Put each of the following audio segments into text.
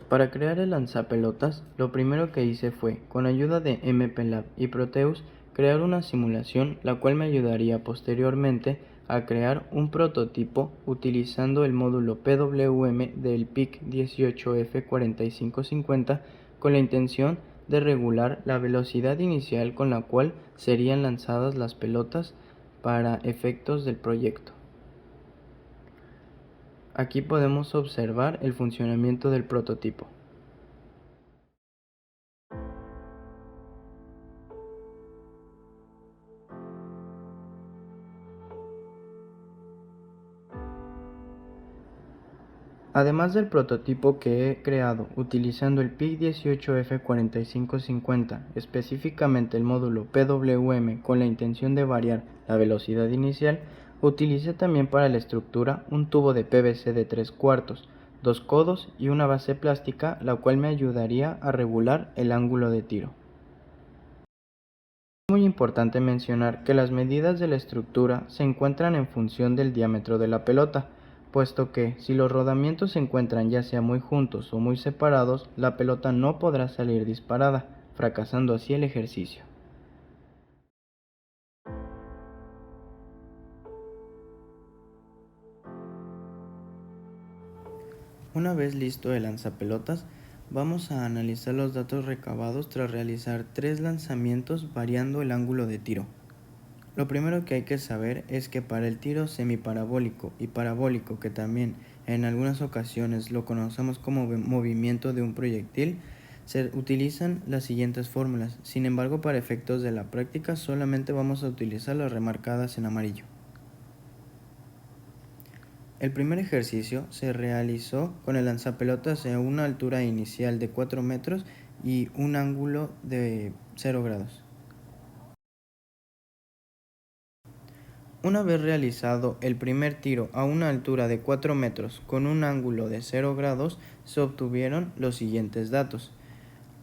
Para crear el lanzapelotas, lo primero que hice fue, con ayuda de MPLAB y Proteus, crear una simulación la cual me ayudaría posteriormente a crear un prototipo utilizando el módulo PWM del PIC 18F4550 con la intención de regular la velocidad inicial con la cual serían lanzadas las pelotas para efectos del proyecto. Aquí podemos observar el funcionamiento del prototipo. Además del prototipo que he creado utilizando el PIC 18F4550, específicamente el módulo PWM con la intención de variar la velocidad inicial, utilicé también para la estructura un tubo de PVC de 3/4, 2 codos y una base plástica, la cual me ayudaría a regular el ángulo de tiro. Es muy importante mencionar que las medidas de la estructura se encuentran en función del diámetro de la pelota, puesto que si los rodamientos se encuentran ya sea muy juntos o muy separados, la pelota no podrá salir disparada, fracasando así el ejercicio. Una vez listo el lanzapelotas, vamos a analizar los datos recabados tras realizar 3 lanzamientos variando el ángulo de tiro. Lo primero que hay que saber es que para el tiro semiparabólico y parabólico, que también en algunas ocasiones lo conocemos como movimiento de un proyectil, se utilizan las siguientes fórmulas. Sin embargo, para efectos de la práctica solamente vamos a utilizar las remarcadas en amarillo. El primer ejercicio se realizó con el lanzapelotas a una altura inicial de 4 metros y un ángulo de 0 grados. Una vez realizado el primer tiro a una altura de 4 metros con un ángulo de 0 grados, se obtuvieron los siguientes datos.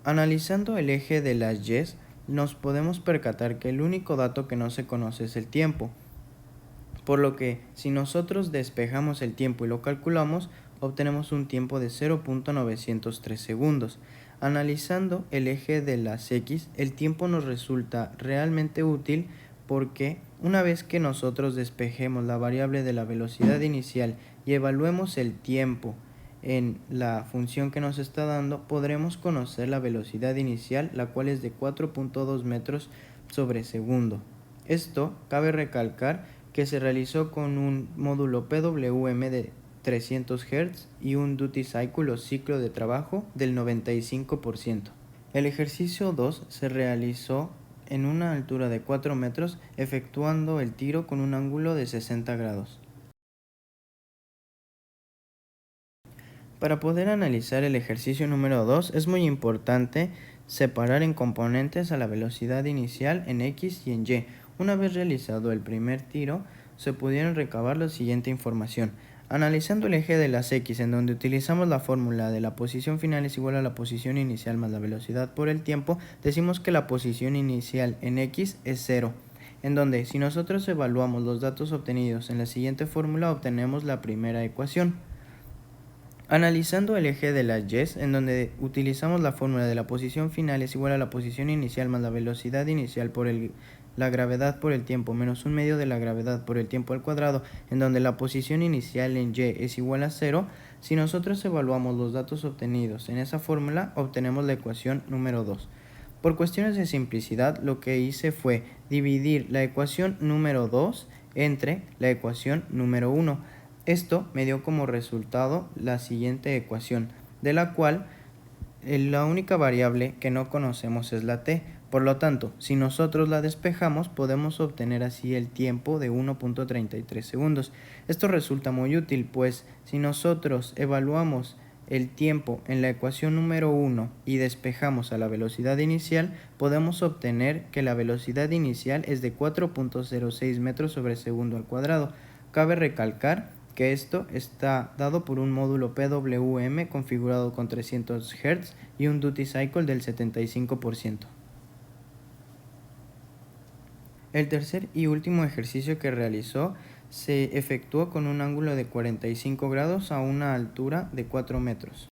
Analizando el eje de las Ys, nos podemos percatar que el único dato que no se conoce es el tiempo, por lo que si nosotros despejamos el tiempo y lo calculamos, obtenemos un tiempo de 0.903 segundos. Analizando el eje de las X, el tiempo nos resulta realmente útil porque una vez que nosotros despejemos la variable de la velocidad inicial y evaluemos el tiempo en la función que nos está dando, podremos conocer la velocidad inicial, la cual es de 4.2 metros sobre segundo. Esto cabe recalcar que se realizó con un módulo PWM de 300 Hz y un duty cycle o ciclo de trabajo del 95%. El ejercicio 2 se realizó en una altura de 4 metros efectuando el tiro con un ángulo de 60 grados. Para poder analizar el ejercicio número 2 es muy importante separar en componentes a la velocidad inicial en X y en Y. Una vez realizado el primer tiro, se pudieron recabar la siguiente información. Analizando el eje de las X, en donde utilizamos la fórmula de la posición final es igual a la posición inicial más la velocidad por el tiempo, decimos que la posición inicial en X es 0. En donde, si nosotros evaluamos los datos obtenidos en la siguiente fórmula, obtenemos la primera ecuación. Analizando el eje de las Ys, en donde utilizamos la fórmula de la posición final es igual a la posición inicial más la velocidad inicial por la gravedad por el tiempo menos un medio de la gravedad por el tiempo al cuadrado, en donde la posición inicial en Y es igual a 0, si nosotros evaluamos los datos obtenidos en esa fórmula, obtenemos la ecuación número 2. Por cuestiones de simplicidad, lo que hice fue dividir la ecuación número 2 entre la ecuación número 1. Esto me dio como resultado la siguiente ecuación, de la cual la única variable que no conocemos es la t. Por lo tanto, si nosotros la despejamos, podemos obtener así el tiempo de 1.33 segundos. Esto resulta muy útil, pues si nosotros evaluamos el tiempo en la ecuación número 1 y despejamos a la velocidad inicial, podemos obtener que la velocidad inicial es de 4.06 metros sobre segundo al cuadrado. Cabe recalcar que esto está dado por un módulo PWM configurado con 300 Hz y un duty cycle del 75%. El tercer y último ejercicio que realizó se efectuó con un ángulo de 45 grados a una altura de 4 metros.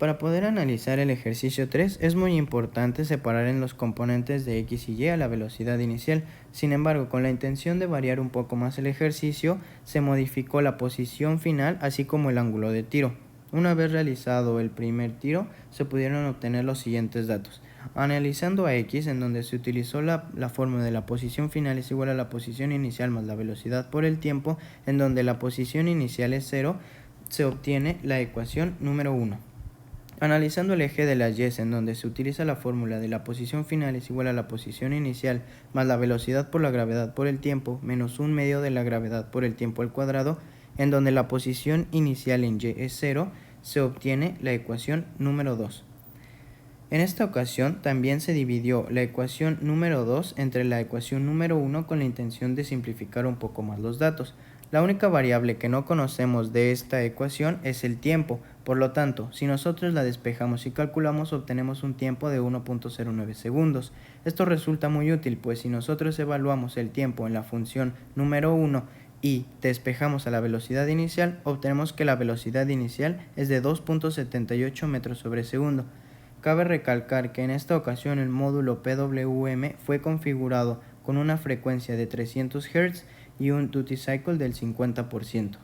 Para poder analizar el ejercicio 3 es muy importante separar en los componentes de x y y a la velocidad inicial. Sin embargo, con la intención de variar un poco más el ejercicio, se modificó la posición final así como el ángulo de tiro. Una vez realizado el primer tiro, se pudieron obtener los siguientes datos. Analizando a x, en donde se utilizó la fórmula de la posición final es igual a la posición inicial más la velocidad por el tiempo, en donde la posición inicial es 0, se obtiene la ecuación número 1. Analizando el eje de las y, en donde se utiliza la fórmula de la posición final es igual a la posición inicial más la velocidad por la gravedad por el tiempo menos 1/2 de la gravedad por el tiempo al cuadrado, en donde la posición inicial en y es 0, se obtiene la ecuación número 2. En esta ocasión también se dividió la ecuación número 2 entre la ecuación número 1 con la intención de simplificar un poco más los datos. La única variable que no conocemos de esta ecuación es el tiempo, por lo tanto, si nosotros la despejamos y calculamos, obtenemos un tiempo de 1.09 segundos. Esto resulta muy útil, pues si nosotros evaluamos el tiempo en la función número 1 y despejamos a la velocidad inicial, obtenemos que la velocidad inicial es de 2.78 metros sobre segundo. Cabe recalcar que en esta ocasión el módulo PWM fue configurado con una frecuencia de 300 Hz y un duty cycle del 50%.